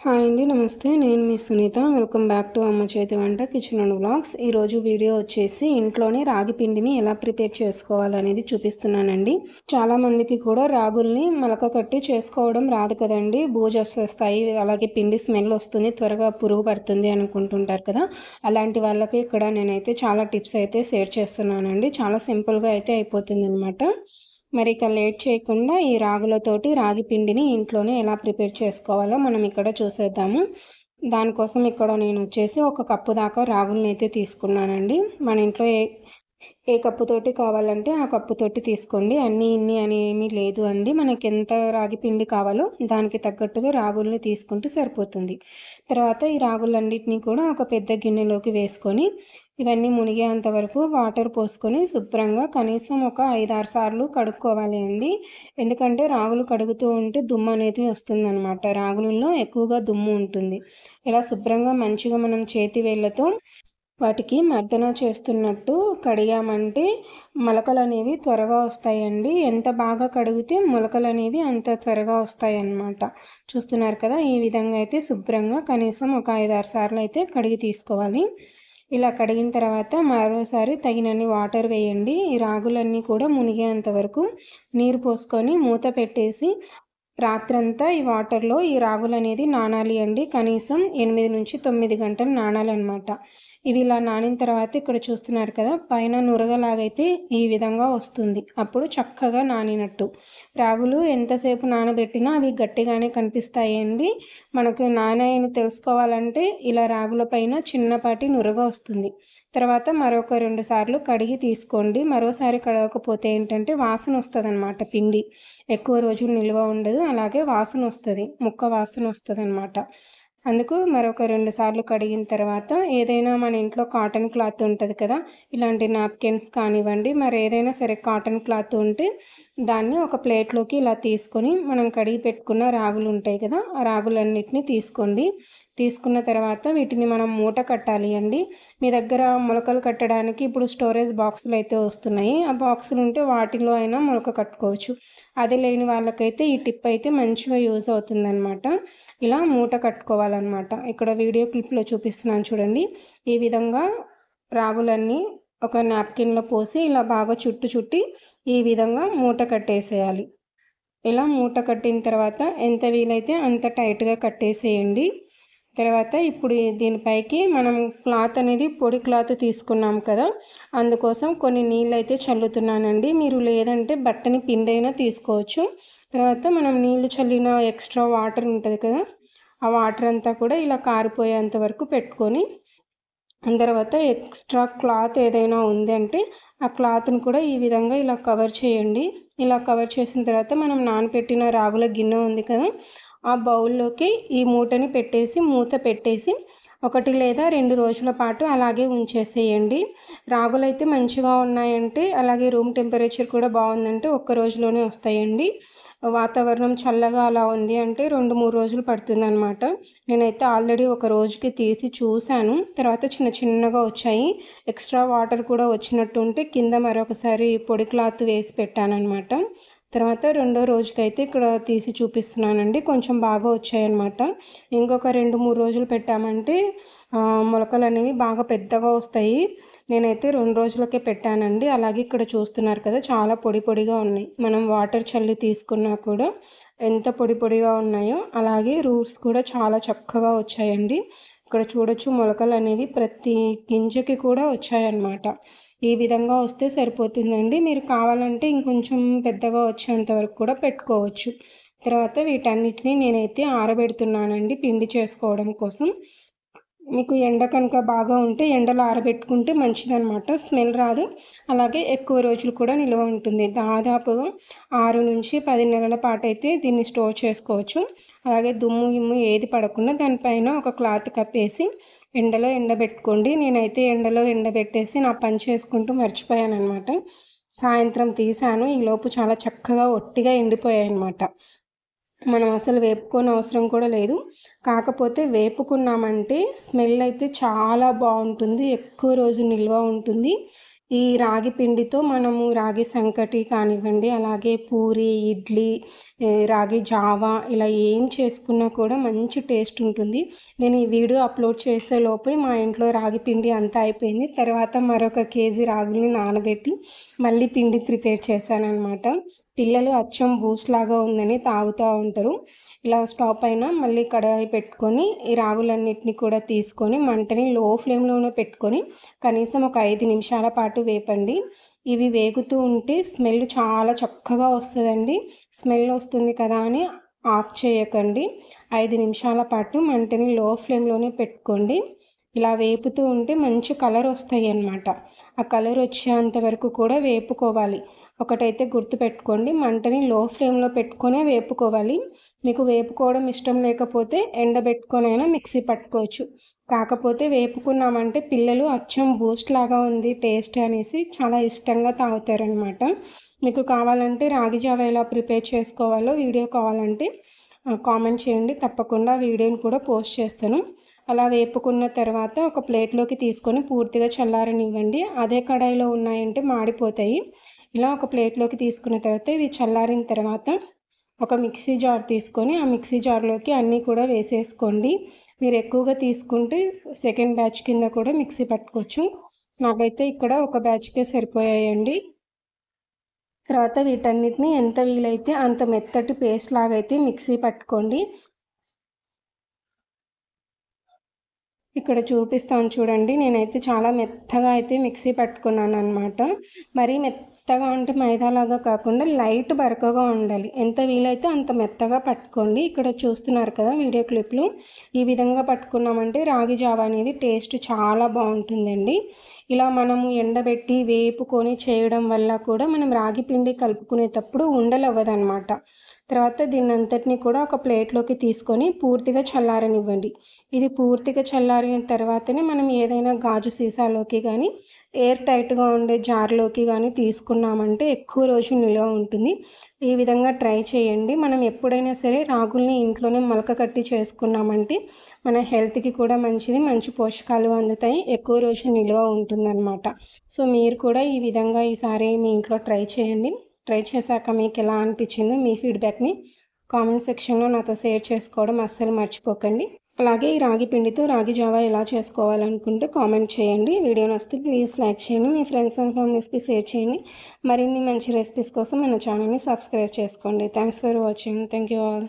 Hi అండి. నమస్తే. నేను మీ సునీత. వెల్కమ్ బ్యాక్ టు అమ్మ చేతి వంట కిచెన్ అండ్ వ్లాగ్స్. ఈరోజు వీడియో వచ్చేసి ఇంట్లోనే రాగి పిండిని ఎలా ప్రిపేర్ చేసుకోవాలనేది చూపిస్తున్నానండి. చాలామందికి కూడా రాగుల్ని మొలక కట్టి చేసుకోవడం రాదు కదండి. బూజు వచ్చేస్తాయి, అలాగే పిండి స్మెల్ వస్తుంది, త్వరగా పురుగు పడుతుంది అనుకుంటుంటారు కదా. అలాంటి వాళ్ళకి ఇక్కడ నేనైతే చాలా టిప్స్ అయితే షేర్ చేస్తున్నానండి. చాలా సింపుల్గా అయితే అయిపోతుంది అనమాట. మరి ఇక లేట్ చేయకుండా ఈ రాగులతోటి రాగి పిండిని ఇంట్లోనే ఎలా ప్రిపేర్ చేసుకోవాలో మనం ఇక్కడ చూసేద్దాము. దానికోసం ఇక్కడ నేను వచ్చేసి ఒక కప్పు దాకా రాగులని అయితే తీసుకున్నానండి. మన ఇంట్లో ఏ కప్పుతోటి కావాలంటే ఆ కప్పుతోటి తీసుకోండి. అన్నీ ఇన్ని అని ఏమీ లేదు అండి. మనకి ఎంత రాగి పిండి కావాలో దానికి తగ్గట్టుగా రాగుల్ని తీసుకుంటే సరిపోతుంది. తర్వాత ఈ రాగులన్నిటినీ కూడా ఒక పెద్ద గిన్నెలోకి వేసుకొని ఇవన్నీ మునిగేంత వరకు వాటర్ పోసుకొని శుభ్రంగా కనీసం ఒక 5-6 సార్లు కడుక్కోవాలి అండి. ఎందుకంటే రాగులు కడుగుతూ ఉంటే దుమ్ము అనేది వస్తుందన్నమాట. రాగులలో ఎక్కువగా దుమ్ము ఉంటుంది. ఇలా శుభ్రంగా మంచిగా మనం చేతి వేళ్ళతో వాటికి మర్దన చేస్తున్నట్టు కడిగామంటే మొలకలు అనేవి త్వరగా వస్తాయండి. ఎంత బాగా కడిగితే మొలకలు అనేవి అంత త్వరగా వస్తాయి అన్నమాట. చూస్తున్నారు కదా, ఈ విధంగా అయితే శుభ్రంగా కనీసం ఒక 5-6 సార్లు అయితే కడిగి తీసుకోవాలి. ఇలా కడిగిన తర్వాత మరోసారి తగినన్ని వాటర్ వేయండి. ఈ రాగులన్నీ కూడా మునిగేంత వరకు నీరు పోసుకొని మూత పెట్టేసి రాత్రంతా ఈ వాటర్లో ఈ రాగులు అనేది నానాలి అండి. కనీసం 8-9 గంటలు నానాలన్నమాట. ఇవి ఇలా నానిన తర్వాత ఇక్కడ చూస్తున్నారు కదా, పైన నురగలాగైతే ఈ విధంగా వస్తుంది. అప్పుడు చక్కగా నానినట్టు. రాగులు ఎంతసేపు నానబెట్టినా అవి గట్టిగానే కనిపిస్తాయి అండి. మనకు నానాయని తెలుసుకోవాలంటే ఇలా రాగుల పైన చిన్నపాటి నురగ వస్తుంది. తర్వాత మరొక 2 సార్లు కడిగి తీసుకోండి. మరోసారి కడగకపోతే ఏంటంటే వాసన వస్తుంది అన్నమాట. పిండి ఎక్కువ రోజులు నిల్వ ఉండదు, అలాగే వాసన వస్తుంది, ముక్క వాసన వస్తుంది అన్నమాట. అందుకు మరొక 2 సార్లు కడిగిన తర్వాత ఏదైనా మన ఇంట్లో కాటన్ క్లాత్ ఉంటుంది కదా, ఇలాంటి నాప్కిన్స్ కానివ్వండి, మరి ఏదైనా సరే కాటన్ క్లాత్ ఉంటే దాన్ని ఒక ప్లేట్లోకి ఇలా తీసుకొని మనం కడిగి పెట్టుకున్న రాగులు ఉంటాయి కదా, ఆ రాగులన్నిటిని తీసుకోండి. తీసుకున్న తర్వాత వీటిని మనం మూట కట్టాలి అండి. మీ దగ్గర మొలకలు కట్టడానికి ఇప్పుడు స్టోరేజ్ బాక్సులు అయితే వస్తున్నాయి. ఆ బాక్సులు ఉంటే వాటిలో అయినా మొలక కట్టుకోవచ్చు. అది లేని వాళ్ళకైతే ఈ టిప్ అయితే మంచిగా యూజ్ అవుతుందన్నమాట. ఇలా మూట కట్టుకోవాలన్నమాట. ఇక్కడ వీడియో క్లిప్లో చూపిస్తున్నాను చూడండి. ఈ విధంగా రాగులన్నీ ఒక నాప్కిన్లో పోసి ఇలా బాగా చుట్టి ఈ విధంగా మూట కట్టేసేయాలి. ఇలా మూట కట్టిన తర్వాత ఎంత వీలైతే అంత టైట్గా కట్టేసేయండి. తర్వాత ఇప్పుడు దీనిపైకి మనం క్లాత్ అనేది పొడి క్లాత్ తీసుకున్నాం కదా, అందుకోసం కొన్ని నీళ్ళు అయితే చల్లుతున్నానండి. మీరు లేదంటే బట్టని పిండైనా తీసుకోవచ్చు. తర్వాత మనం నీళ్ళు చల్లిన ఎక్స్ట్రా వాటర్ ఉంటుంది కదా, ఆ వాటర్ అంతా కూడా ఇలా కారిపోయేంత వరకు పెట్టుకొని తర్వాత ఎక్స్ట్రా క్లాత్ ఏదైనా ఉంది అంటే ఆ క్లాత్ని కూడా ఈ విధంగా ఇలా కవర్ చేయండి. ఇలా కవర్ చేసిన తర్వాత మనం నానబెట్టిన రాగుల గిన్నె ఉంది కదా, ఆ బౌల్లోకి ఈ మూటని పెట్టేసి మూత పెట్టేసి 1 లేదా 2 రోజుల పాటు అలాగే ఉంచేసేయండి. రాగులైతే మంచిగా ఉన్నాయంటే, అలాగే రూమ్ టెంపరేచర్ కూడా బాగుందంటే 1 రోజులోనే వస్తాయండి. వాతావరణం చల్లగా అలా ఉంది అంటే 2-3 రోజులు పడుతుందన్నమాట. నేనైతే ఆల్రెడీ ఒక రోజుకి తీసి చూశాను. తర్వాత చిన్నగా వచ్చాయి. ఎక్స్ట్రా వాటర్ కూడా వచ్చినట్టు ఉంటే కింద మరొకసారి పొడి క్లాత్ వేసి పెట్టానన్నమాట. తర్వాత 2వ రోజుకైతే ఇక్కడ తీసి చూపిస్తున్నానండి. కొంచెం బాగా వచ్చాయన్నమాట. ఇంకొక 2-3 రోజులు పెట్టామంటే మొలకలు అనేవి బాగా పెద్దగా వస్తాయి. నేనైతే 2 రోజులకే పెట్టానండి. అలాగే ఇక్కడ చూస్తున్నారు కదా, చాలా పొడిగా ఉన్నాయి. మనం వాటర్ చల్లి తీసుకున్నా కూడా ఎంత పొడిగా ఉన్నాయో, అలాగే రూట్స్ కూడా చాలా చక్కగా వచ్చాయండి. ఇక్కడ చూడొచ్చు మొలకలు అనేవి ప్రతి గింజకి కూడా వచ్చాయన్నమాట. ఈ విధంగా వస్తే సరిపోతుందండి. మీరు కావాలంటే ఇంకొంచెం పెద్దగా వచ్చేంత వరకు కూడా పెట్టుకోవచ్చు. తర్వాత వీటన్నిటిని నేనైతే ఆరబెడుతున్నానండి పిండి చేసుకోవడం కోసం. మీకు ఎండ కనుక బాగా ఉంటే ఎండలో ఆరబెట్టుకుంటే మంచిదన్నమాట. స్మెల్ రాదు, అలాగే ఎక్కువ రోజులు కూడా నిల్వ ఉంటుంది. దాదాపుగా 6-10 నెలల పాటు అయితే దీన్ని స్టోర్ చేసుకోవచ్చు. అలాగే దుమ్ము గిమ్ము ఏది పడకుండా దానిపైన ఒక క్లాత్ కప్పేసి ఎండలో ఎండబెట్టుకోండి. నేనైతే ఎండలో ఎండబెట్టేసి నా పని చేసుకుంటూ మర్చిపోయాను అనమాట. సాయంత్రం తీసాను. ఈలోపు చాలా చక్కగా ఒట్టిగా ఎండిపోయాయి అన్నమాట. మనం అసలు వేపుకోని అవసరం కూడా లేదు. కాకపోతే వేపుకున్నామంటే స్మెల్ అయితే చాలా బాగుంటుంది, ఎక్కువ రోజు నిల్వ ఉంటుంది. ఈ రాగి పిండితో మనము రాగి సంకటి కానివ్వండి, అలాగే పూరి, ఇడ్లీ, రాగి జావా ఇలా ఏం చేసుకున్నా కూడా మంచి టేస్ట్ ఉంటుంది. నేను ఈ వీడియో అప్లోడ్ చేసేలోపే మా ఇంట్లో రాగి పిండి అంతా అయిపోయింది. తర్వాత మరొక కేజీ రాగుల్ని నానబెట్టి మళ్ళీ పిండి ప్రిపేర్ చేశాననమాట. పిల్లలు అచ్చం బూస్ట్ లాగా ఉందని తాగుతూ ఉంటారు. ఇలా స్టవ్ పైన మళ్ళీ కడాయి పెట్టుకొని ఈ రాగులన్నిటిని కూడా తీసుకొని మంటని లో ఫ్లేమ్లోనే పెట్టుకొని కనీసం ఒక 5 నిమిషాల పాటు వేపండి. ఇవి వేగుతూ ఉంటే స్మెల్ చాలా చక్కగా వస్తుందండి. స్మెల్ వస్తుంది కదా అని ఆఫ్ చేయకండి. 5 నిమిషాల పాటు మంటని లో ఫ్లేమ్లోనే పెట్టుకోండి. ఇలా వేపుతూ ఉంటే మంచి కలర్ వస్తాయి అన్నమాట. ఆ కలర్ వచ్చేంత వరకు కూడా వేపుకోవాలి. ఒకటైతే గుర్తుపెట్టుకోండి, మంటని లో ఫ్లేమ్లో పెట్టుకొనే వేపుకోవాలి. మీకు వేపుకోవడం ఇష్టం లేకపోతే ఎండబెట్టుకొనైనా మిక్సీ పట్టుకోవచ్చు. కాకపోతే వేపుకున్నామంటే పిల్లలు అచ్చం బూస్ట్ లాగా ఉంది టేస్ట్ అనేసి చాలా ఇష్టంగా తాగుతారనమాట. మీకు కావాలంటే రాగి జావ ఎలా ప్రిపేర్ చేసుకోవాలో వీడియో కావాలంటే కామెంట్ చేయండి. తప్పకుండా వీడియోని కూడా పోస్ట్ చేస్తాను. అలా వేపుకున్న తర్వాత ఒక ప్లేట్లోకి తీసుకొని పూర్తిగా చల్లారనివ్వండి. అదే కడాయిలో ఉన్నాయంటే మాడిపోతాయి. ఇలా ఒక ప్లేట్లోకి తీసుకున్న తర్వాత ఇవి చల్లారిన తర్వాత ఒక మిక్సీ జార్ తీసుకొని ఆ మిక్సీ జార్లోకి అన్నీ కూడా వేసేసుకోండి. మీరు ఎక్కువగా తీసుకుంటే సెకండ్ బ్యాచ్ కింద కూడా మిక్సీ పట్టుకోవచ్చు. నాకైతే ఇక్కడ ఒక బ్యాచ్కే సరిపోయాయండి. తర్వాత వీటన్నిటిని ఎంత వీలైతే అంత మెత్తటి పేస్ట్ లాగైతే మిక్సీ పట్టుకోండి. ఇక్కడ చూపిస్తాను చూడండి. నేనైతే చాలా మెత్తగా అయితే మిక్సీ పట్టుకున్నాను అనమాట. మరీ మెత్తగా అంటే మైదాలాగా కాకుండా లైట్ బరకగా ఉండాలి. ఎంత వీలైతే అంత మెత్తగా పట్టుకోండి. ఇక్కడ చూస్తున్నారు కదా వీడియో క్లిప్లో. ఈ విధంగా పట్టుకున్నామంటే రాగి జావా అనేది టేస్ట్ చాలా బాగుంటుందండి. ఇలా మనము ఎండబెట్టి వేపుకొని చేయడం వల్ల కూడా మనం రాగి పిండి కలుపుకునేటప్పుడు ఉండలవ్వదనమాట. తర్వాత దీన్నంతటిని కూడా ఒక ప్లేట్లోకి తీసుకొని పూర్తిగా చల్లారనివ్వండి. ఇది పూర్తిగా చల్లారిన తర్వాతనే మనం ఏదైనా గాజు సీసాలోకి కానీ ఎయిర్ టైట్గా ఉండే జార్లోకి కానీ తీసుకున్నామంటే ఎక్కువ రోజు నిల్వ ఉంటుంది. ఈ విధంగా ట్రై చేయండి. మనం ఎప్పుడైనా సరే రాగుల్ని ఇంట్లోనే మొలక కట్టి చేసుకున్నామంటే మన హెల్త్కి కూడా మంచిది, మంచి పోషకాలు అందుతాయి, ఎక్కువ రోజు నిల్వ ఉంటుందన్నమాట. సో మీరు కూడా ఈ విధంగా ఈసారి మీ ఇంట్లో ట్రై చేయండి. ట్రై చేశాక మీకు ఎలా అనిపించిందో మీ ఫీడ్బ్యాక్ని కామెంట్ సెక్షన్లో నాతో షేర్ చేసుకోవడం అస్సలు మర్చిపోకండి. అలాగే ఈ రాగి పిండితో రాగి జావా ఎలా చేసుకోవాలనుకుంటే కామెంట్ చేయండి. వీడియో నచ్చితే ప్లీజ్ లైక్ చేయండి. మీ ఫ్రెండ్స్ అండ్ ఫ్యామిలీస్కి షేర్ చేయండి. మరిన్ని మంచి రెసిపీస్ కోసం మన ఛానల్ని సబ్స్క్రైబ్ చేసుకోండి. Thanks for watching. Thank you all.